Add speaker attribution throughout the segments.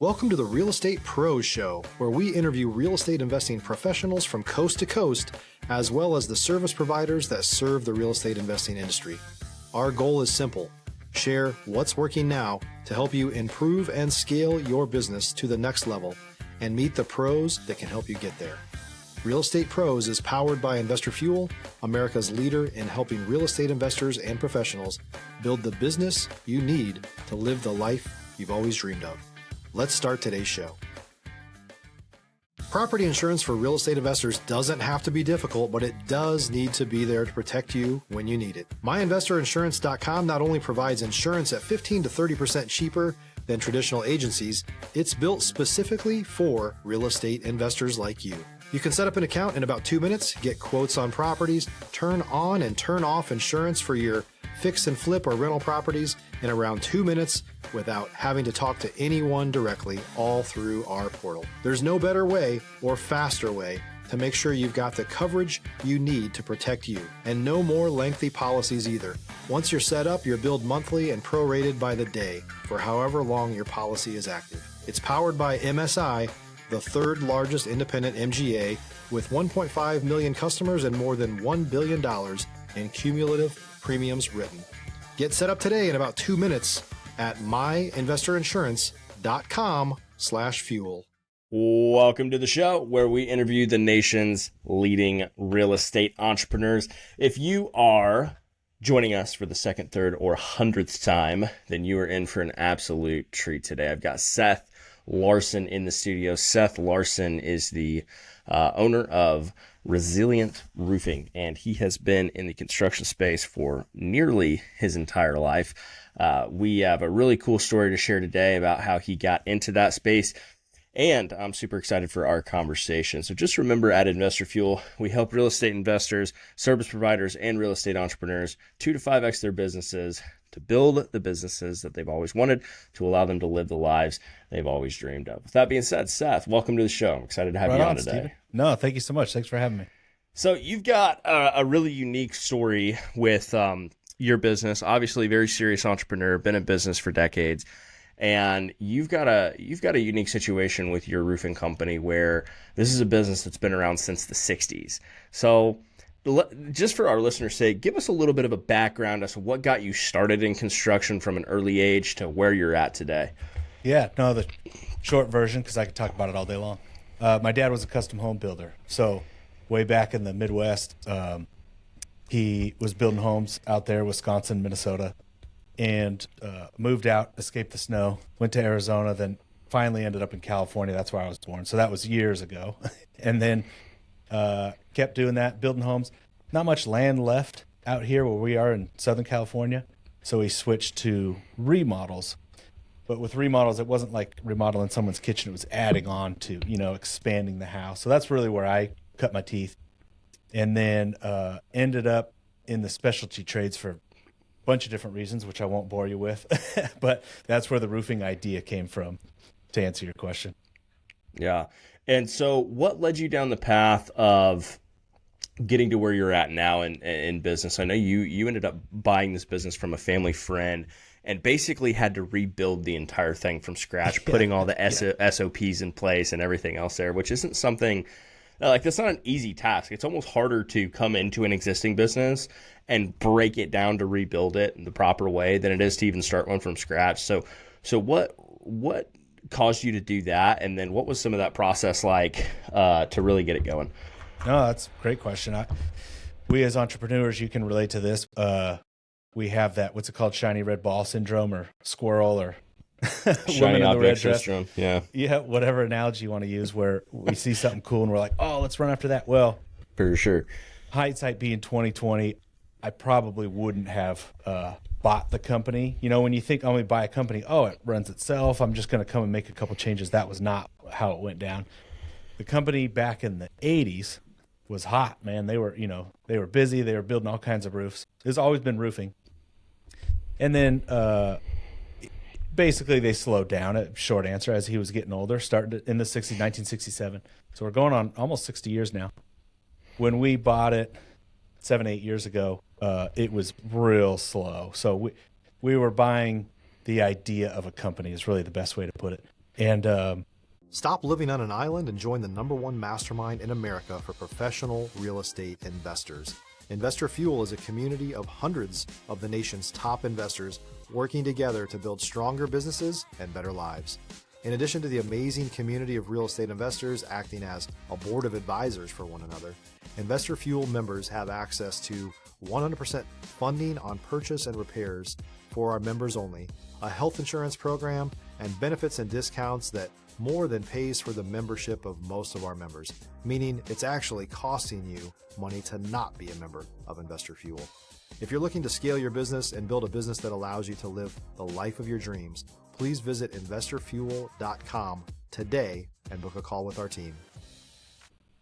Speaker 1: Welcome to the Real Estate Pros Show, where we interview real estate investing professionals from coast to coast, as well as the service providers that serve the real estate investing industry. Our goal is simple: share what's working now to help you improve and scale your business to the next level and meet the pros that can help you get there. Real Estate Pros is powered by Investor Fuel, America's leader in helping real estate investors and professionals build the business you need to live the life you've always dreamed of. Let's start today's show. Property insurance for real estate investors doesn't have to be difficult, but it does need to be there to protect you when you need it. MyInvestorInsurance.com not only provides insurance at 15 to 30% cheaper than traditional agencies, it's built specifically for real estate investors like you. You can set up an account in about 2 minutes, get quotes on properties, turn on and turn off insurance for your fix and flip or rental properties in around 2 minutes without having to talk to anyone directly, all through our portal. There's no better way or faster way to make sure you've got the coverage you need to protect you, and no more lengthy policies either. Once you're set up, you're billed monthly and prorated by the day for however long your policy is active. It's powered by MSI, the third largest independent MGA, with 1.5 million customers and more than $1 billion in cumulative premiums written. Get set up today in about 2 minutes at myinvestorinsurance.com/fuel.
Speaker 2: Welcome to the show where we interview the nation's leading real estate entrepreneurs. If you are joining us for the second, third, or 100th time, then you are in for an absolute treat today. I've got Seth Larson in the studio. Seth Larson is the owner of Resilient Roofing, and he has been in the construction space for nearly his entire life. We have a really cool story to share today about how he got into that space, and I'm super excited for our conversation. So just remember, at Investor Fuel, we help real estate investors, service providers, and real estate entrepreneurs 2 to 5x their businesses to build the businesses that they've always wanted, to allow them to live the lives they've always dreamed of. With that being said, Seth, welcome to the show. I'm excited to have you on today.
Speaker 3: Steven. No, thank you so much. Thanks for having me.
Speaker 2: So you've got a really unique story with your business. Obviously, very serious entrepreneur, been in business for decades, and you've got a unique situation with your roofing company where this is a business that's been around since the 60s. So just for our listeners' sake, give us a little bit of a background as to what got you started in construction from an early age to where you're at today.
Speaker 3: Yeah, no, the short version, because I could talk about it all day long. My dad was a custom home builder. So way back in the Midwest, he was building homes out there, Wisconsin, Minnesota, and moved out, escaped the snow, went to Arizona, then finally ended up in California. That's where I was born. So that was years ago. And then kept doing that, building homes. Not much land left out here where we are in Southern California. So he switched to remodels. But with remodels, it wasn't like remodeling someone's kitchen. It was adding on to, expanding the house. So that's really where I cut my teeth. And then ended up in the specialty trades for a bunch of different reasons, which I won't bore you with. But that's where the roofing idea came from, to answer your question.
Speaker 2: Yeah. And so what led you down the path of getting to where you're at now in business? I know you ended up buying this business from a family friend and basically had to rebuild the entire thing from scratch, putting all the SOPs in place and everything else there, which isn't something that's not an easy task. It's almost harder to come into an existing business and break it down to rebuild it in the proper way than it is to even start one from scratch. So what caused you to do that, and then what was some of that process like to really get it going?
Speaker 3: No, that's a great question. We as entrepreneurs, you can relate to this. We have that, what's it called, shiny red ball syndrome, or squirrel, or
Speaker 2: shiny object syndrome.
Speaker 3: Yeah, whatever analogy you want to use, where we see something cool and we're like, oh, let's run after that. Well,
Speaker 2: for sure.
Speaker 3: Hindsight being 2020, I probably wouldn't have bought the company. When you think, I'm going to buy a company, oh, it runs itself, I'm just going to come and make a couple changes. That was not how it went down. The company back in the 80s was hot, man. They were busy. They were building all kinds of roofs. There's always been roofing. And then basically they slowed down, short answer, as he was getting older, started in the 60s, 1967. So we're going on almost 60 years now. When we bought it 7-8 years ago, it was real slow. So we were buying the idea of a company, is really the best way to put it. And
Speaker 1: Stop living on an island and join the #1 mastermind in America for professional real estate investors. Investor Fuel is a community of hundreds of the nation's top investors working together to build stronger businesses and better lives. In addition to the amazing community of real estate investors acting as a board of advisors for one another, Investor Fuel members have access to 100% funding on purchase and repairs for our members only, a health insurance program, and benefits and discounts that more than pays for the membership of most of our members, meaning it's actually costing you money to not be a member of Investor Fuel. If you're looking to scale your business and build a business that allows you to live the life of your dreams, please visit investorfuel.com today and book a call with our team.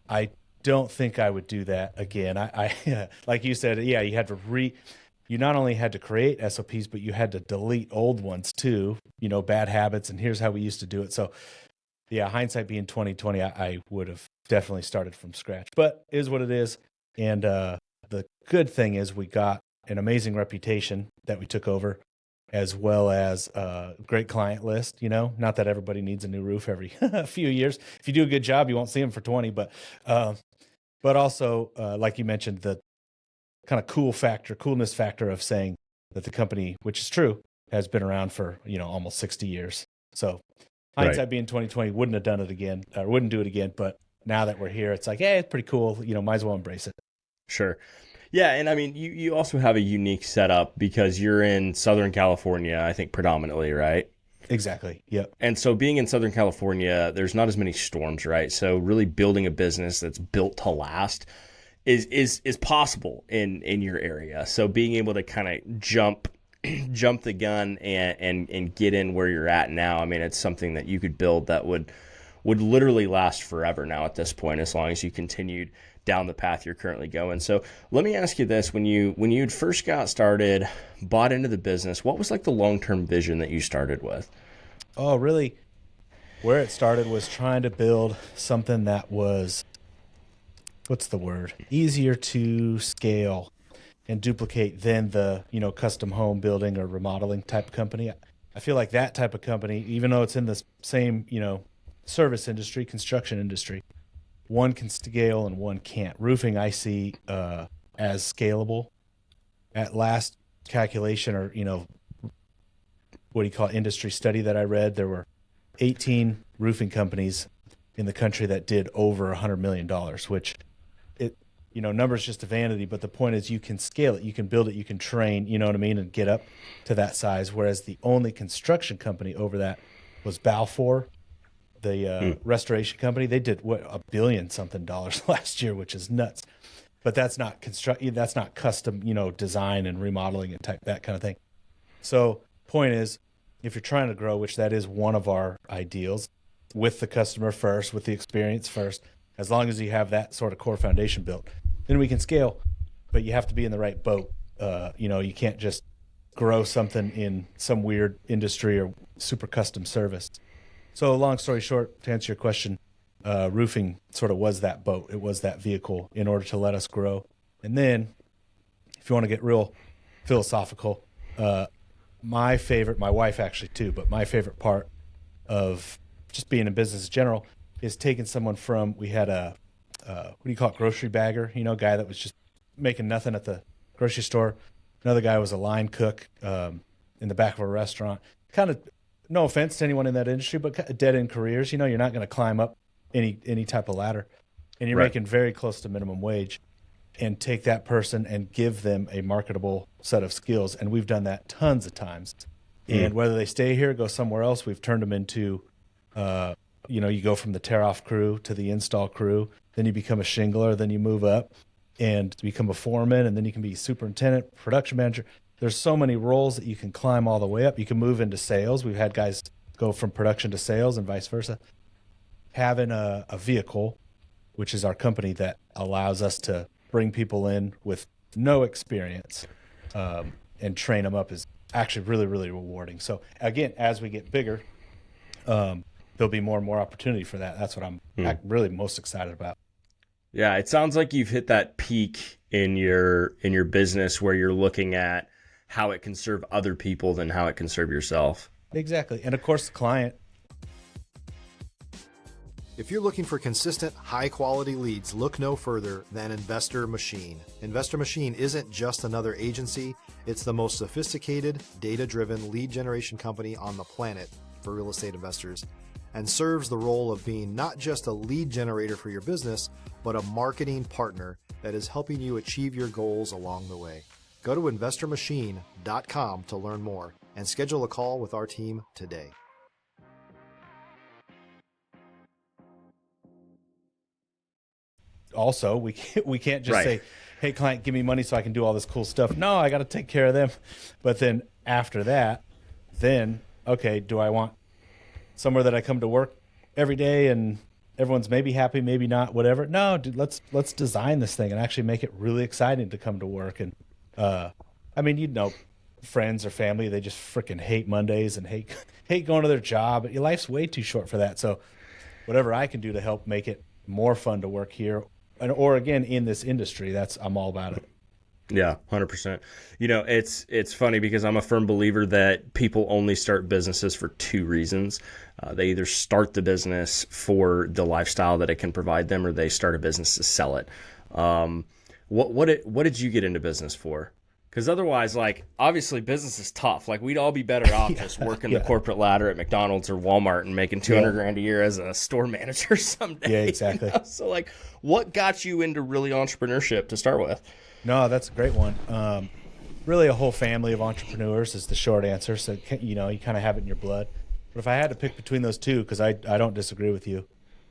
Speaker 3: I don't think I would do that again. I like you said, yeah, you had to you not only had to create SOPs, but you had to delete old ones too, bad habits, and here's how we used to do it. So yeah, hindsight being 2020, I would have definitely started from scratch, but it is what it is. And the good thing is we got an amazing reputation that we took over, as well as a great client list. Not that everybody needs a new roof every few years. If you do a good job, you won't see them for 20, but also, like you mentioned, the kind of coolness factor of saying that the company, which is true, has been around for, almost 60 years. So hindsight being 2020, wouldn't have done it again, or wouldn't do it again. But now that we're here, it's like, hey, it's pretty cool. Might as well embrace it.
Speaker 2: Sure. Yeah. And I mean, you also have a unique setup because you're in Southern California, I think predominantly, right?
Speaker 3: Exactly. Yep.
Speaker 2: And so being in Southern California, there's not as many storms, right? So really building a business that's built to last is possible in your area. So being able to kind of jump the gun and get in where you're at now, I mean, it's something that you could build that would literally last forever now at this point, as long as you continued down the path you're currently going. So let me ask you this: when you first got started, bought into the business, what was like the long-term vision that you started with?
Speaker 3: Oh, really? Where it started was trying to build something that was, what's the word? Easier to scale and duplicate than the, custom home building or remodeling type company. I feel like that type of company, even though it's in the same, service industry, construction industry, one can scale and one can't. Roofing, I see as scalable. At last calculation, or what do you call it, industry study that I read, there were 18 roofing companies in the country that did over $100 million, which numbers just a vanity, but the point is you can scale it, you can build it, you can train, and get up to that size. Whereas the only construction company over that was Balfour, the restoration company. They did $1 billion something last year, which is nuts. But that's not that's not custom, design and remodeling and that kind of thing. So point is, if you're trying to grow, which that is one of our ideals, with the customer first, with the experience first, as long as you have that sort of core foundation built, then we can scale. But you have to be in the right boat. You can't just grow something in some weird industry or super custom service. So long story short, to answer your question, roofing sort of was that boat. It was that vehicle in order to let us grow. And then if you want to get real philosophical, my wife actually too, but my favorite part of just being in business in general is taking someone from, we had a, what do you call it, grocery bagger, guy that was just making nothing at the grocery store. Another guy was a line cook in the back of a restaurant. Kind of, no offense to anyone in that industry, but dead-end careers. You're not going to climb up any type of ladder. And you're making very close to minimum wage. And take that person and give them a marketable set of skills. And we've done that tons of times. And whether they stay here, go somewhere else, we've turned them into, you go from the tear-off crew to the install crew. Then you become a shingler. Then you move up and become a foreman. And then you can be superintendent, production manager. There's so many roles that you can climb all the way up. You can move into sales. We've had guys go from production to sales and vice versa. Having a vehicle, which is our company, that allows us to bring people in with no experience and train them up is actually really, really rewarding. So again, as we get bigger, there'll be more and more opportunity for that. That's what I'm really most excited about.
Speaker 2: Yeah, it sounds like you've hit that peak in your business where you're looking at how it can serve other people than how it can serve yourself.
Speaker 3: Exactly. And of course, the client,
Speaker 1: If you're looking for consistent, high-quality leads, look no further than Investor Machine. Investor Machine isn't just another agency. It's the most sophisticated, data-driven lead generation company on the planet for real estate investors, and serves the role of being not just a lead generator for your business, but a marketing partner that is helping you achieve your goals along the way. Go to investormachine.com to learn more and schedule a call with our team today.
Speaker 3: Also, we can't just say, hey, client, give me money so I can do all this cool stuff. No, I got to take care of them. But then after that, okay, do I want somewhere that I come to work every day and everyone's maybe happy, maybe not, whatever? No, dude, let's design this thing and actually make it really exciting to come to work. And friends or family, they just freaking hate Mondays and hate going to their job. Your life's way too short for that. So whatever I can do to help make it more fun to work here, or again in this industry, I'm all about it.
Speaker 2: Yeah, 100%. It's funny because I'm a firm believer that people only start businesses for two reasons. They either start the business for the lifestyle that it can provide them, or they start a business to sell it. What did you get into business for? Because otherwise, obviously business is tough. We'd all be better off just working the corporate ladder at McDonald's or Walmart and making $200,000 a year as a store manager someday.
Speaker 3: Yeah, exactly.
Speaker 2: So what got you into really entrepreneurship to start with?
Speaker 3: No, that's a great one. Really a whole family of entrepreneurs is the short answer. So, you kind of have it in your blood. But if I had to pick between those two, because I don't disagree with you,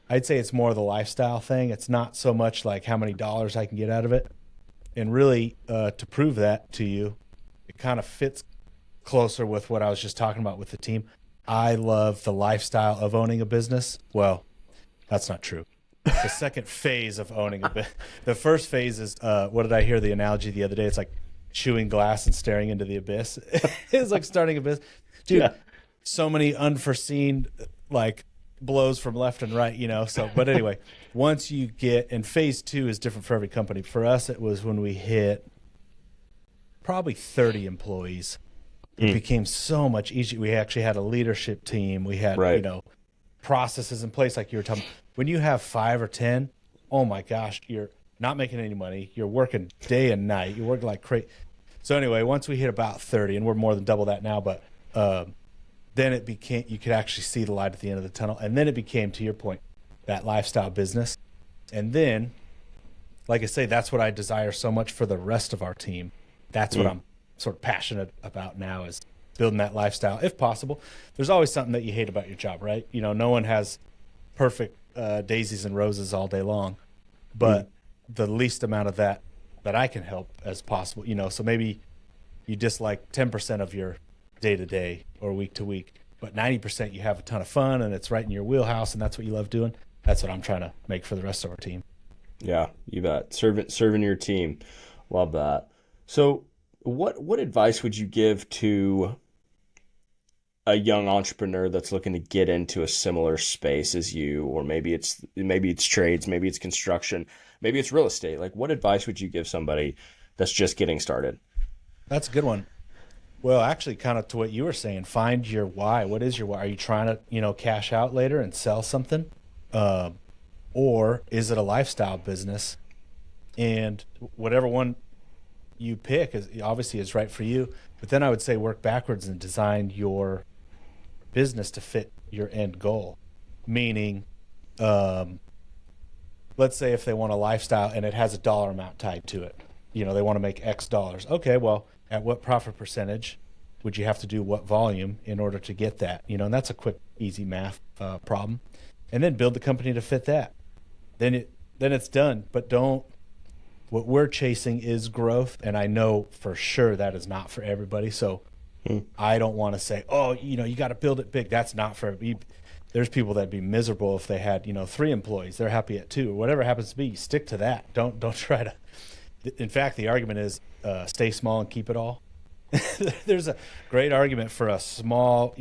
Speaker 3: I'd say it's more the lifestyle thing. It's not so much how many dollars I can get out of it. And really, to prove that to you, it kind of fits closer with what I was just talking about with the team. I love the lifestyle of owning a business. Well, that's not true. The second phase of owning a business. The first phase is, what did I hear the analogy the other day? It's like chewing glass and staring into the abyss. It's like starting a business. Dude, so many unforeseen, blows from left and right, but anyway, once you get, and phase two is different for every company. For us, it was when we hit probably 30 employees. It became so much easier. We actually had a leadership team. We had, processes in place like you were talking. When you have 5 or 10, oh my gosh, you're not making any money. You're working day and night. You're working like crazy. So anyway, once we hit about 30, and we're more than double that now, but then it became, you could actually see the light at the end of the tunnel. And then it became, to your point, that lifestyle business. And then, like I say, that's what I desire so much for the rest of our team. That's what I'm sort of passionate about now, is building that lifestyle, if possible. There's always something that you hate about your job, right? No one has perfect daisies and roses all day long, but the least amount of that I can help as possible. So maybe you dislike 10% of your day-to-day or week-to-week, but 90% you have a ton of fun and it's right in your wheelhouse and that's what you love doing. That's what I'm trying to make for the rest of our team.
Speaker 2: Yeah, you bet. Serving your team. Love that. So what advice would you give to a young entrepreneur that's looking to get into a similar space as you, or maybe it's trades, maybe it's construction, maybe it's real estate? What advice would you give somebody that's just getting started?
Speaker 3: That's a good one. Well, actually, kind of to what you were saying, find your why. What is your why? Are you trying to, cash out later and sell something? Or is it a lifestyle business? And whatever one you pick is right for you. But then I would say work backwards and design your business to fit your end goal. Meaning, let's say if they want a lifestyle and it has a dollar amount tied to it, they want to make X dollars. Okay, well, at what profit percentage would you have to do what volume in order to get that? And that's a quick, easy math problem. And then build the company to fit that. Then it's done. But what we're chasing is growth, and I know for sure that is not for everybody. So I don't want to say, you got to build it big. That's not for everybody. There's people that'd be miserable if they had 3 employees. They're happy at 2. Whatever happens to be, you stick to that. Don't try to. In fact, the argument is stay small and keep it all. There's a great argument for a small,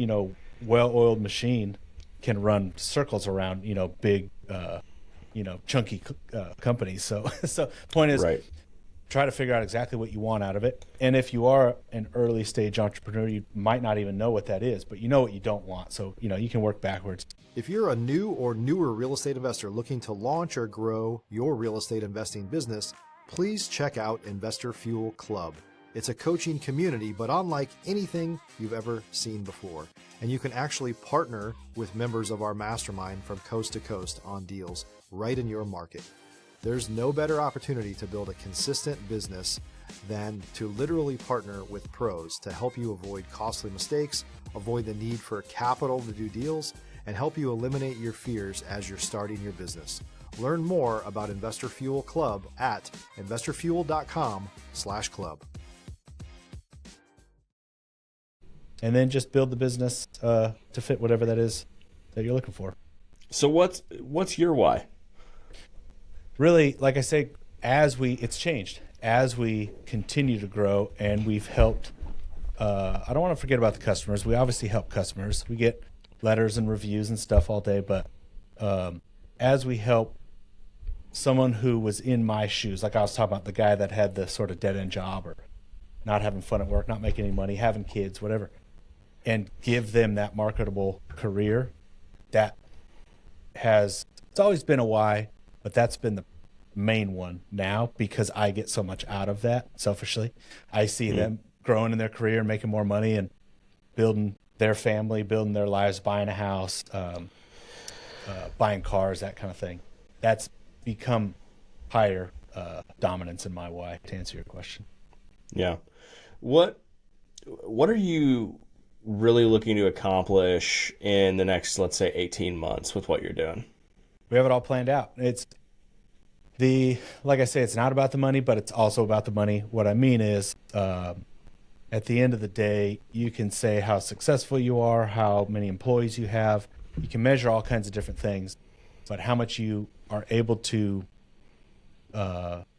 Speaker 3: well-oiled machine can run circles around, big, chunky companies. So point is, try to figure out exactly what you want out of it. And if you are an early stage entrepreneur, you might not even know what that is, but you know what you don't want. So, you can work backwards.
Speaker 1: If you're a new or newer real estate investor looking to launch or grow your real estate investing business, please check out Investor Fuel Club. It's a coaching community, but unlike anything you've ever seen before. And you can actually partner with members of our mastermind from coast to coast on deals right in your market. There's no better opportunity to build a consistent business than to literally partner with pros to help you avoid costly mistakes, avoid the need for capital to do deals, and help you eliminate your fears as you're starting your business. Learn more about Investor Fuel Club at investorfuel.com/club.
Speaker 3: And then just build the business to fit whatever that is that you're looking for.
Speaker 2: So what's your why?
Speaker 3: Really, like I say, it's changed as we continue to grow, and we've helped. I don't want to forget about the customers. We obviously help customers. We get letters and reviews and stuff all day, but as we help someone who was in my shoes, like I was talking about, the guy that had the sort of dead end job or not having fun at work, not making any money, having kids, whatever, and give them that marketable career, it's always been a why, but that's been the main one now because I get so much out of that selfishly. I see them growing in their career and making more money and building their family, building their lives, buying a house, buying cars, that kind of thing. That's become higher dominance in my why, to answer your question.
Speaker 2: Yeah. What are you really looking to accomplish in the next, let's say, 18 months with what you're doing?
Speaker 3: We have it all planned out. Like I say, it's not about the money, but it's also about the money. What I mean is, at the end of the day, you can say how successful you are, how many employees you have. You can measure all kinds of different things, but how much you are able to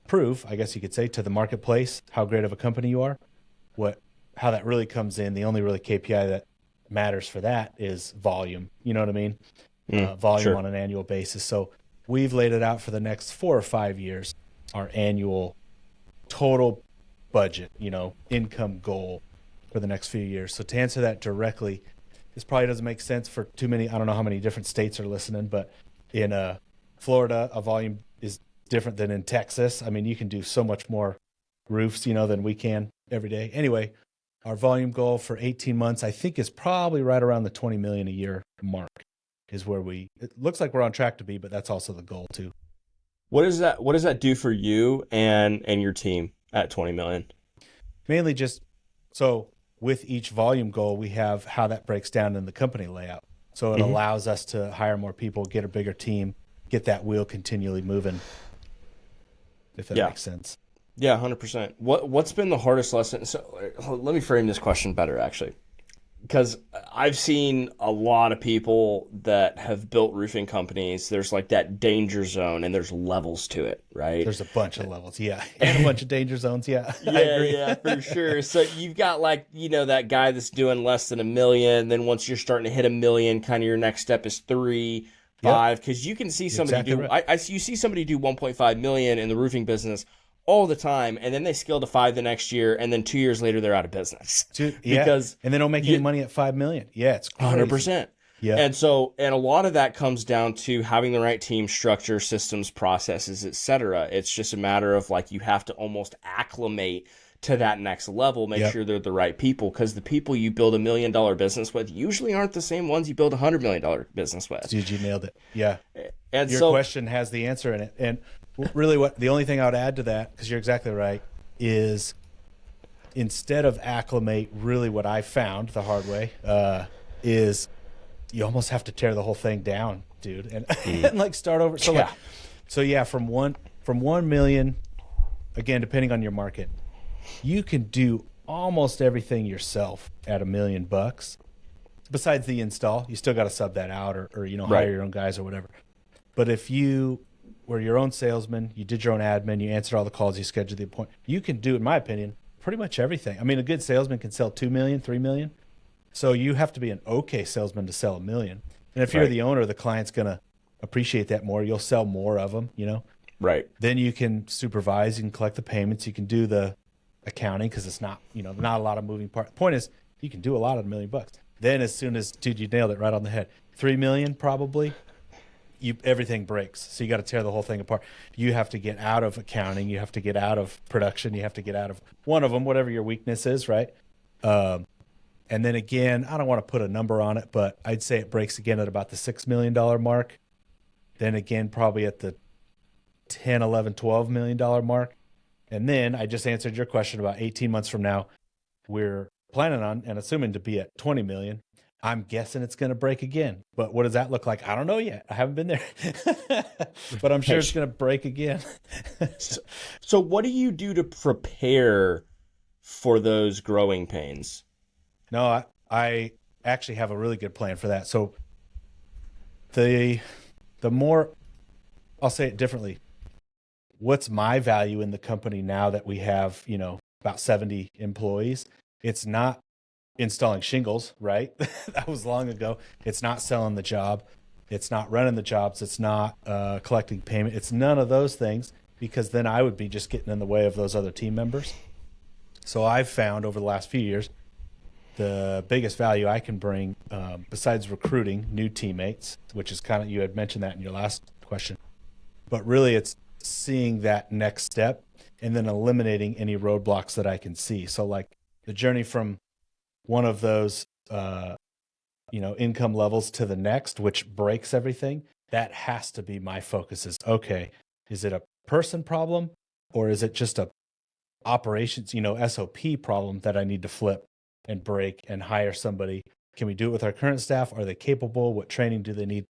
Speaker 3: prove, I guess you could say, to the marketplace, how great of a company you are, how that really comes in. The only really KPI that matters for that is volume. You know what I mean? Volume
Speaker 2: sure.
Speaker 3: On an annual basis. So we've laid it out for the next 4 or 5 years, our annual total budget, income goal for the next few years. So to answer that directly, this probably doesn't make sense for too many. I don't know how many different states are listening, but in Florida, a volume is different than in Texas. I mean, you can do so much more roofs, than we can every day. Anyway, our volume goal for 18 months, I think, is probably right around the 20 million a year mark is where it looks like we're on track to be, but that's also the goal too.
Speaker 2: What does that do for you and your team at 20 million?
Speaker 3: Mainly just, so with each volume goal, we have how that breaks down in the company layout. So it allows us to hire more people, get a bigger team, get that wheel continually moving, if that makes sense.
Speaker 2: Yeah, 100%. What's been the hardest lesson? So let me frame this question better, actually, because I've seen a lot of people that have built roofing companies. There's like that danger zone, and there's levels to it, right?
Speaker 3: There's a bunch of levels, yeah, and a bunch of danger zones, yeah.
Speaker 2: Yeah, for sure. So you've got that guy that's doing less than $1 million. Then once you're starting to hit $1 million, kind of your next step is 3, 5, because you can see somebody you see somebody do 1.5 million in the roofing business all the time, and then they scale to 5 the next year, and then 2 years later they're out of business.
Speaker 3: And they don't make any money at 5 million. Yeah, it's crazy.
Speaker 2: 100%. Yeah. And a lot of that comes down to having the right team structure, systems, processes, etc. It's just a matter of you have to almost acclimate to that next level, make sure they're the right people, because the people you build $1 million business with usually aren't the same ones you build a $100 million business with.
Speaker 3: Dude, you nailed it. Yeah.
Speaker 2: And
Speaker 3: your question has the answer in it. And really, the only thing I would add to that, because you're exactly right, is instead of acclimate, really what I found the hard way is you almost have to tear the whole thing down, dude, and start over. So from 1 million, again, depending on your market, you can do almost everything yourself at $1 million. Besides the install, you still got to sub that out or hire your own guys or whatever. But if you were your own salesman, you did your own admin, you answered all the calls, you scheduled the appointment, you can do, in my opinion, pretty much everything. I mean, a good salesman can sell 2 million, 3 million. So you have to be an okay salesman to sell 1 million. And if you're the owner, the client's going to appreciate that more. You'll sell more of them,
Speaker 2: Right.
Speaker 3: Then you can supervise, you can collect the payments, you can do the accounting because it's not, not a lot of moving parts. Point is, you can do a lot of $1 million. Then as soon as, dude, you nailed it right on the head. 3 million probably, everything breaks. So you got to tear the whole thing apart. You have to get out of accounting, you have to get out of production, you have to get out of one of them, whatever your weakness is, right? And then again, I don't want to put a number on it, but I'd say it breaks again at about the $6 million mark. Then again, probably at the 10, 11, $12 million mark. And then I just answered your question about 18 months from now, we're planning on and assuming to be at 20 million. I'm guessing it's going to break again. But what does that look like? I don't know yet. I haven't been there. But I'm sure it's going to break again.
Speaker 2: So what do you do to prepare for those growing pains?
Speaker 3: No, I actually have a really good plan for that. So the more, I'll say it differently. What's my value in the company now that we have, about 70 employees? It's not installing shingles, right? That was long ago. It's not selling the job. It's not running the jobs. It's not collecting payment. It's none of those things, because then I would be just getting in the way of those other team members. So I've found over the last few years, the biggest value I can bring, besides recruiting new teammates, which is kind of, you had mentioned that in your last question, but really it's seeing that next step and then eliminating any roadblocks that I can see. So like the journey from one of those, income levels to the next, which breaks everything, that has to be my focus is, okay, is it a person problem or is it just a operations, SOP problem that I need to flip and break and hire somebody? Can we do it with our current staff? Are they capable? What training do they need?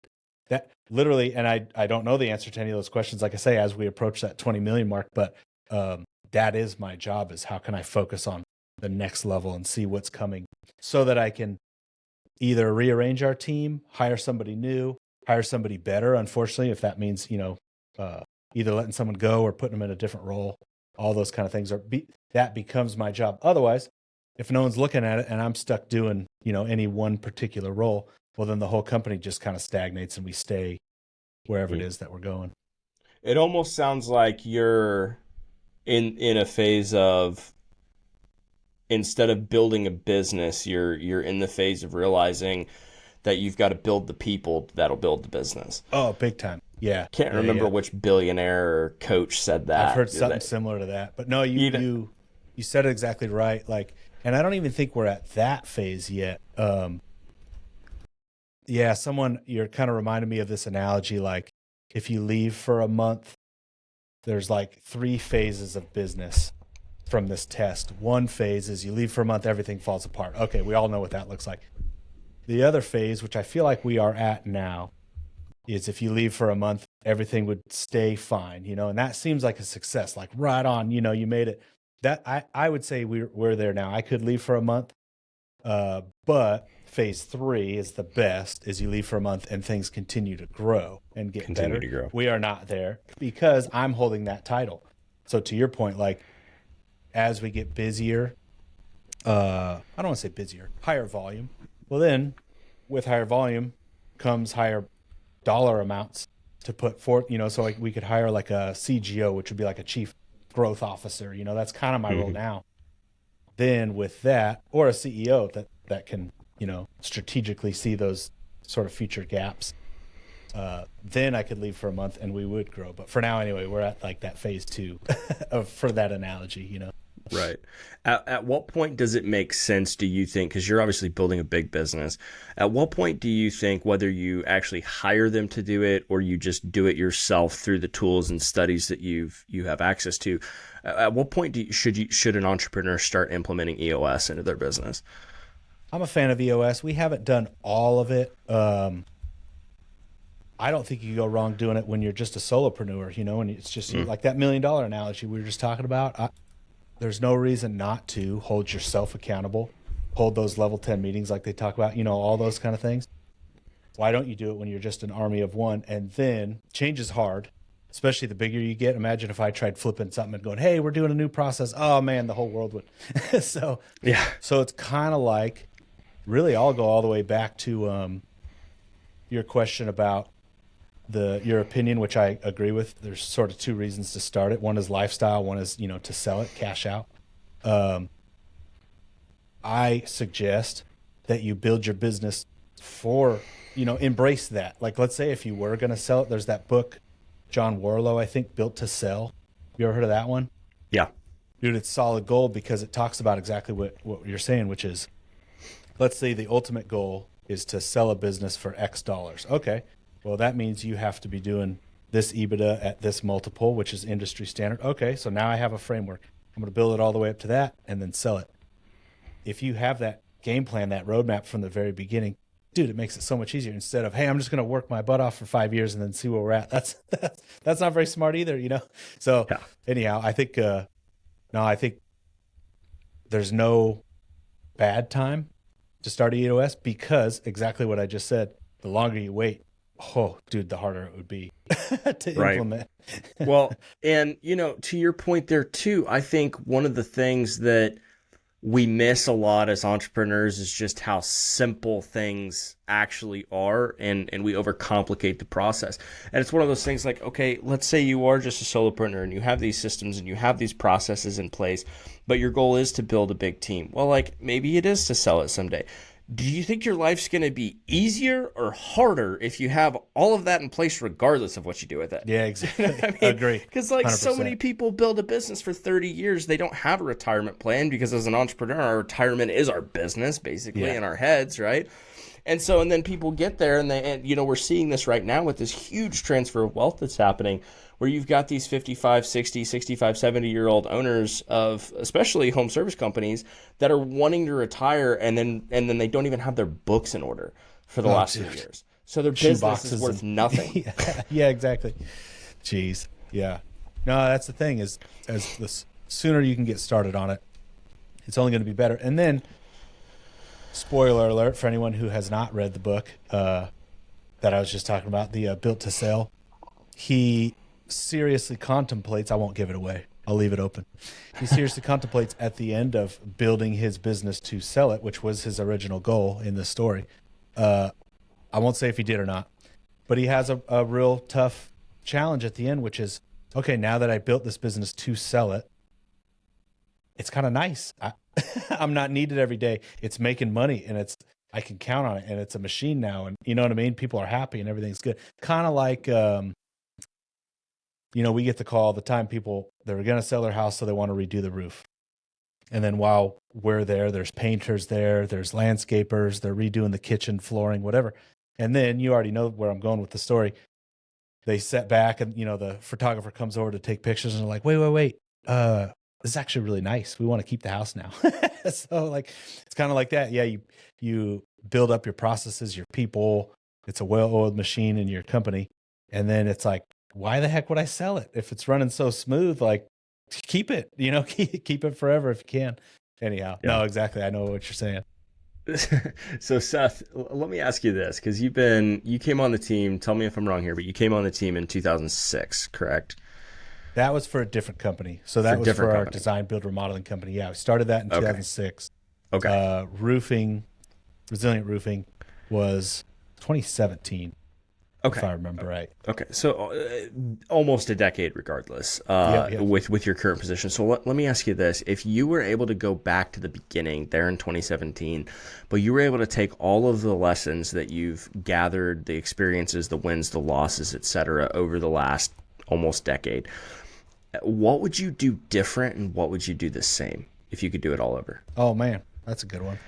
Speaker 3: That literally, and I don't know the answer to any of those questions, like I say, as we approach that 20 million mark, but that is my job, is how can I focus on the next level and see what's coming so that I can either rearrange our team, hire somebody new, hire somebody better. Unfortunately, if that means, either letting someone go or putting them in a different role, all those kind of things that becomes my job. Otherwise, if no one's looking at it and I'm stuck doing, any one particular role, well, then the whole company just kind of stagnates and we stay wherever it is that we're going.
Speaker 2: It almost sounds like you're in a phase of, instead of building a business, you're in the phase of realizing that you've got to build the people that'll build the business.
Speaker 3: Oh, big time. Yeah.
Speaker 2: Can't remember which billionaire or coach said that.
Speaker 3: I've heard something similar to that. But no, you said it exactly right. Like, and I don't even think we're at that phase yet. You're kind of reminding me of this analogy. Like, if you leave for a month, there's like 3 phases of business from this test. One phase is you leave for a month, everything falls apart. Okay, we all know what that looks like. The other phase, which I feel like we are at now, is if you leave for a month, everything would stay fine, and that seems like a success, like right on, you made it. That I would say we're there now. I could leave for a month, but phase 3 is the best, is you leave for a month and things continue to grow and get better.
Speaker 2: To grow.
Speaker 3: We are not there because I'm holding that title. So to your point, like as we get busier, I don't want to say busier, higher volume. Well, then with higher volume comes higher dollar amounts to put forth, so like we could hire like a CGO, which would be like a chief growth officer. That's kind of my role now. Then with that, or a CEO that can, strategically see those sort of future gaps. Then I could leave for a month and we would grow. But for now, anyway, we're at like that phase 2 for that analogy,
Speaker 2: Right. At what point does it make sense, do you think, because you're obviously building a big business, at what point do you think, whether you actually hire them to do it or you just do it yourself through the tools and studies that you have access to, at what point should an entrepreneur start implementing EOS into their business?
Speaker 3: I'm a fan of EOS. We haven't done all of it. I don't think you go wrong doing it when you're just a solopreneur, and it's just like that $1 million analogy we were just talking about. There's no reason not to hold yourself accountable, hold those level 10 meetings like they talk about, all those kind of things. Why don't you do it when you're just an army of one? And then change is hard, especially the bigger you get. Imagine if I tried flipping something and going, hey, we're doing a new process. Oh man, the whole world would. So it's kind of like, really, I'll go all the way back to your question about your opinion, which I agree with. There's sort of two reasons to start it. One is lifestyle. One is, to sell it, cash out. I suggest that you build your business for, embrace that. Like, let's say if you were going to sell it, there's that book, John Warlow, I think, Built to Sell. You ever heard of that one?
Speaker 2: Yeah.
Speaker 3: Dude, it's solid gold because it talks about exactly what you're saying, which is, let's say the ultimate goal is to sell a business for X dollars. Okay. Well, that means you have to be doing this EBITDA at this multiple, which is industry standard. Okay. So now I have a framework. I'm going to build it all the way up to that and then sell it. If you have that game plan, that roadmap from the very beginning, dude, it makes it so much easier instead of, hey, I'm just going to work my butt off for 5 years and then see where we're at. That's not very smart either, So anyhow, I think, I think there's no bad time to start EOS because exactly what I just said, the longer you wait, the harder it would be to implement.
Speaker 2: Well, and to your point there too, I think one of the things that we miss a lot as entrepreneurs is just how simple things actually are, and we overcomplicate the process. And it's one of those things like, okay, let's say you are just a solopreneur and you have these systems and you have these processes in place, but your goal is to build a big team. Well, like maybe it is to sell it someday. Do you think your life's going to be easier or harder if you have all of that in place regardless of what you do with it?
Speaker 3: Yeah, exactly. Agree.
Speaker 2: Because like
Speaker 3: 100%.
Speaker 2: so many people build a business for 30 years, they don't have a retirement plan because as an entrepreneur, our retirement is our business basically in our heads, right? And then people get there and we're seeing this right now with this huge transfer of wealth that's happening where you've got these 55, 60, 65, 70-year-old owners of especially home service companies that are wanting to retire and then they don't even have their books in order for the last few years. So their business is worth nothing.
Speaker 3: Yeah, exactly. Jeez. Yeah. No, that's the thing is as the sooner you can get started on it, it's only going to be better. And then, spoiler alert for anyone who has not read the book that I was just talking about, the Built to Sell, he seriously contemplates, I won't give it away, I'll leave it open. He seriously contemplates at the end of building his business to sell it, which was his original goal in the story. I won't say if he did or not, but he has a real tough challenge at the end, which is, okay, now that I built this business to sell it, it's kind of nice. I'm not needed every day. It's making money and I can count on it and it's a machine now. And you know what I mean? People are happy and everything's good. Kind of like, we get the call all the time, people, they're going to sell their house, so they want to redo the roof. And then while we're there, there's painters there, there's landscapers, they're redoing the kitchen, flooring, whatever. And then you already know where I'm going with the story. They sit back and, the photographer comes over to take pictures and they're like, wait. This is actually really nice. We want to keep the house now. So like, it's kind of like that. Yeah. You build up your processes, your people, it's a well-oiled machine in your company. And then it's like, why the heck would I sell it? If it's running so smooth, like keep it, keep it forever if you can. Anyhow, No, exactly. I know what you're saying.
Speaker 2: So Seth, let me ask you this, because you came on the team, tell me if I'm wrong here, but you came on the team in 2006, correct?
Speaker 3: That was for a different company. So that was for our design, build, remodeling company. Yeah, we started that in 2006.
Speaker 2: Okay.
Speaker 3: Resilient roofing was 2017.
Speaker 2: Okay.
Speaker 3: If I remember right.
Speaker 2: Okay. So almost a decade regardless with your current position. So let me ask you this. If you were able to go back to the beginning there in 2017, but you were able to take all of the lessons that you've gathered, the experiences, the wins, the losses, et cetera, over the last almost decade, what would you do different and what would you do the same if you could do it all over?
Speaker 3: Oh, man, that's a good one.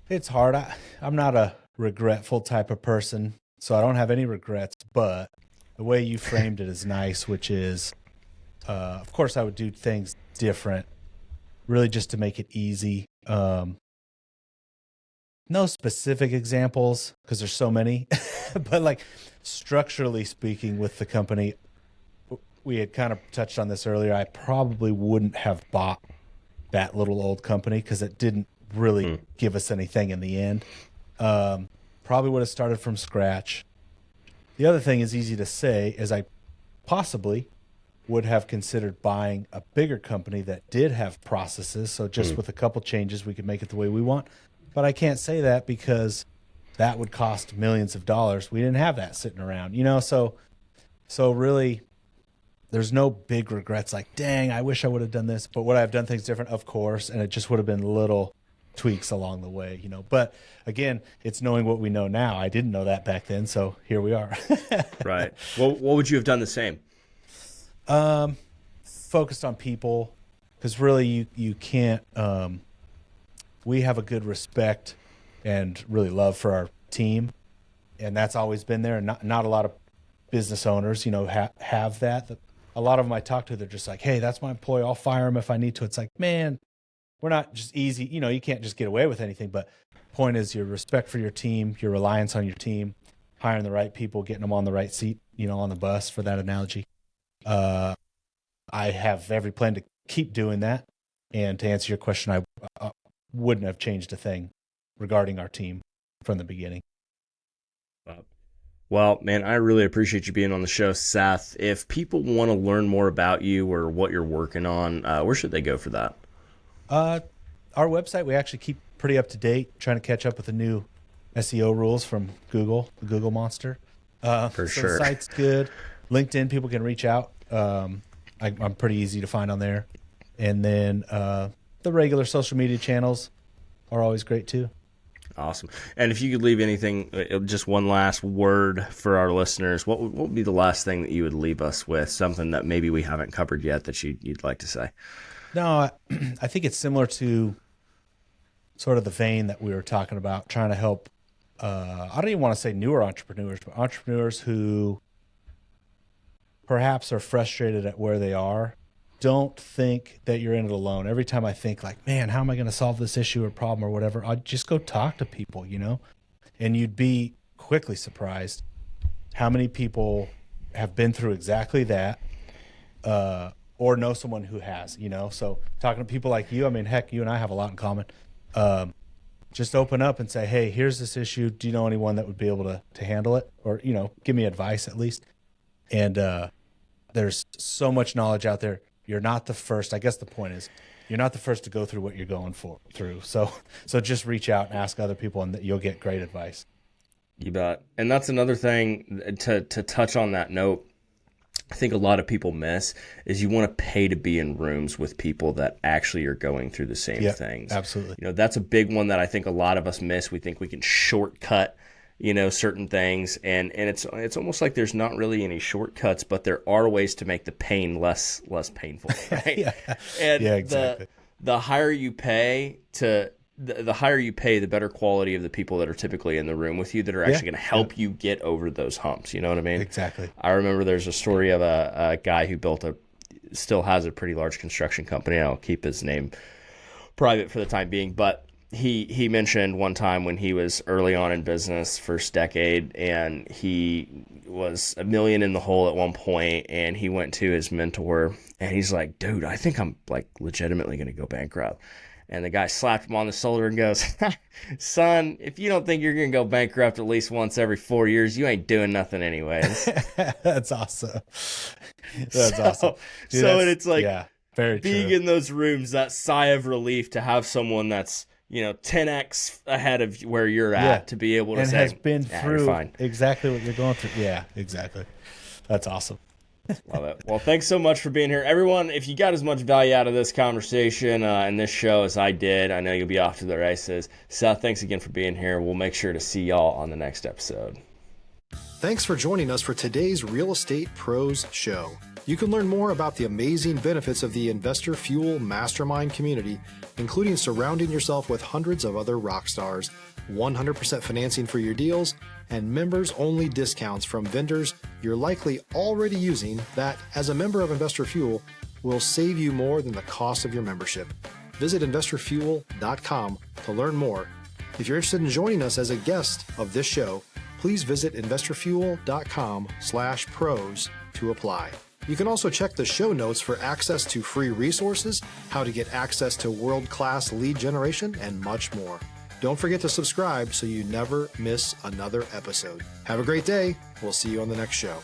Speaker 3: It's hard. I'm not a regretful type of person, so I don't have any regrets, but the way you framed it is nice, which is, of course, I would do things different, really just to make it easy. No specific examples because there's so many, but like structurally speaking with the company, we had kind of touched on this earlier. I probably wouldn't have bought that little old company because it didn't really give us anything in the end. Probably would have started from scratch. The other thing is easy to say is I possibly would have considered buying a bigger company that did have processes. So just with a couple changes, we could make it the way we want. But I can't say that because that would cost millions of dollars. We didn't have that sitting around, you know? So really there's no big regrets like, dang, I wish I would have done this, but would I have done things different? Of course. And it just would have been little tweaks along the way, you know? But again, it's knowing what we know now. I didn't know that back then. So here we are.
Speaker 2: Right. Well, what would you have done the same?
Speaker 3: Focused on people, because really you can't, we have a good respect and really love for our team. And that's always been there. And not a lot of business owners, you know, have that. A lot of them I talk to, they're just like, hey, that's my employee. I'll fire him if I need to. It's like, man, we're not just easy. You know, you can't just get away with anything. But point is your respect for your team, your reliance on your team, hiring the right people, getting them on the right seat, you know, on the bus for that analogy. I have every plan to keep doing that. And to answer your question, I wouldn't have changed a thing regarding our team from the beginning.
Speaker 2: Well, man, I really appreciate you being on the show, Seth. If people want to learn more about you or what you're working on, where should they go for that?
Speaker 3: Our website, we actually keep pretty up to date, trying to catch up with the new SEO rules from Google, the Google monster.
Speaker 2: For sure.
Speaker 3: The site's good. LinkedIn, people can reach out. I'm pretty easy to find on there. And then the regular social media channels are always great too.
Speaker 2: Awesome. And if you could leave anything, just one last word for our listeners, what would be the last thing that you would leave us with? Something that maybe we haven't covered yet that you'd like to say? No,
Speaker 3: I think it's similar to sort of the vein that we were talking about, trying to help, I don't even want to say newer entrepreneurs, but entrepreneurs who perhaps are frustrated at where they are. Don't think that you're in it alone. Every time I think like, man, how am I going to solve this issue or problem or whatever, I'd just go talk to people, you know, and you'd be quickly surprised how many people have been through exactly that, or know someone who has, you know. So talking to people like you, I mean, heck, you and I have a lot in common. Just open up and say, hey, here's this issue. Do you know anyone that would be able to handle it? Or, you know, give me advice at least. And there's so much knowledge out there. You're not the first. I guess the point is you're not the first to go through what you're going through. So just reach out and ask other people, and you'll get great advice.
Speaker 2: You bet. And that's another thing to touch on that note. I think a lot of people miss is you want to pay to be in rooms with people that actually are going through the same things.
Speaker 3: Absolutely.
Speaker 2: You know, that's a big one that I think a lot of us miss. We think we can shortcut, you know, certain things, and it's almost like there's not really any shortcuts, but there are ways to make the pain less painful, right? And
Speaker 3: exactly.
Speaker 2: The higher you pay the higher you pay, the better quality of the people that are typically in the room with you that are actually going to help you get over those humps. You know what I mean?
Speaker 3: Exactly.
Speaker 2: I remember there's a story of a guy who still has a pretty large construction company. I'll keep his name private for the time being, but he mentioned one time when he was early on in business, first decade, and he was $1 million in the hole at one point, and he went to his mentor and he's like, dude, I think I'm like legitimately going to go bankrupt. And the guy slapped him on the shoulder and goes, son, if you don't think you're going to go bankrupt at least once every 4 years, you ain't doing nothing anyways.
Speaker 3: That's awesome. That's awesome. Dude,
Speaker 2: and it's like
Speaker 3: very
Speaker 2: being
Speaker 3: true.
Speaker 2: in those rooms, that sigh of relief to have someone that's, you know, 10x ahead of where you're at to be able to say,
Speaker 3: has been through
Speaker 2: fine.
Speaker 3: Exactly what you're going through. Yeah, exactly. That's awesome.
Speaker 2: Love it. Well, thanks so much for being here. Everyone, if you got as much value out of this conversation and this show as I did, I know you'll be off to the races. Seth, thanks again for being here. We'll make sure to see y'all on the next episode.
Speaker 1: Thanks for joining us for today's Real Estate Pros Show. You can learn more about the amazing benefits of the Investor Fuel Mastermind community, including surrounding yourself with hundreds of other rock stars, 100% financing for your deals, and members-only discounts from vendors you're likely already using that, as a member of Investor Fuel, will save you more than the cost of your membership. Visit investorfuel.com to learn more. If you're interested in joining us as a guest of this show, please visit investorfuel.com/pros to apply. You can also check the show notes for access to free resources, how to get access to world-class lead generation, and much more. Don't forget to subscribe so you never miss another episode. Have a great day. We'll see you on the next show.